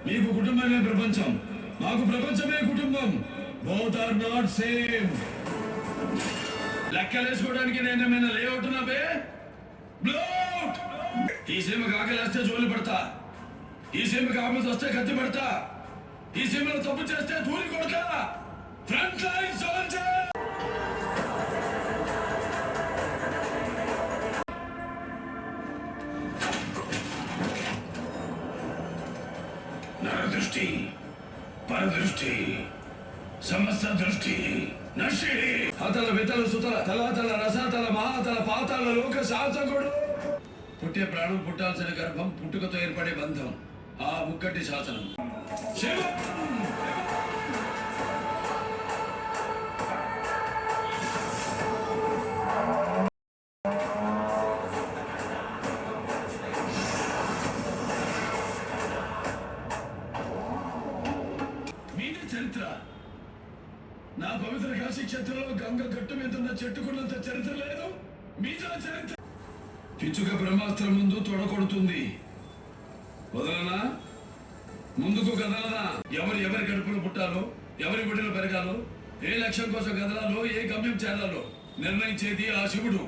మీకు కుటుంబమే ప్రపంచం, మాకు ప్రపంచమే కుటుంబం. Both are not same. లెక్కలేసుకోవడానికి నేనేమైనా లేఅవుట్ నావే? బ్లౌట్. ఈ సీమకు ఆకలేస్తే జోలి పడతా, ఈ సీమకు ఆపద వస్తే కత్తి పడతా, ఈ సీమలో తప్పు చేస్తే తూలి కొడతా. Front line soldier. నరదృష్టి, పరదృష్టి, సమస్త దృష్టి నశి. అతల వితల సుతల తలాతల రసాతల మహాతల పాతాల లోక శాసకుడు. పుట్టే ప్రాణం, పుట్టాల్సిన గర్భం, పుట్టుకతో ఏర్పడే బంధం, ఆ ముక్కటి శాసనం. శివం. చరిత్ర నా పవిత్ర కాశీ క్షేత్రంలో గంగ గట్టు మీద ఉన్న చెట్టుకున్నంత చరిత్ర లేదు. మీజా చరిత్ర. పిచ్చుక బ్రహ్మాస్త్రం ముందు తొడకొడుతుంది, వదలనా? ముందుకు కదలనా? ఎవరి కడుపులో పుట్టాలో, ఎవరి గుడిలో పెరగాలో, ఏ లక్ష్యం కోసం కదలాలో, ఏ గమ్యం చేరాలో నిర్ణయించేది ఆ శివుడు.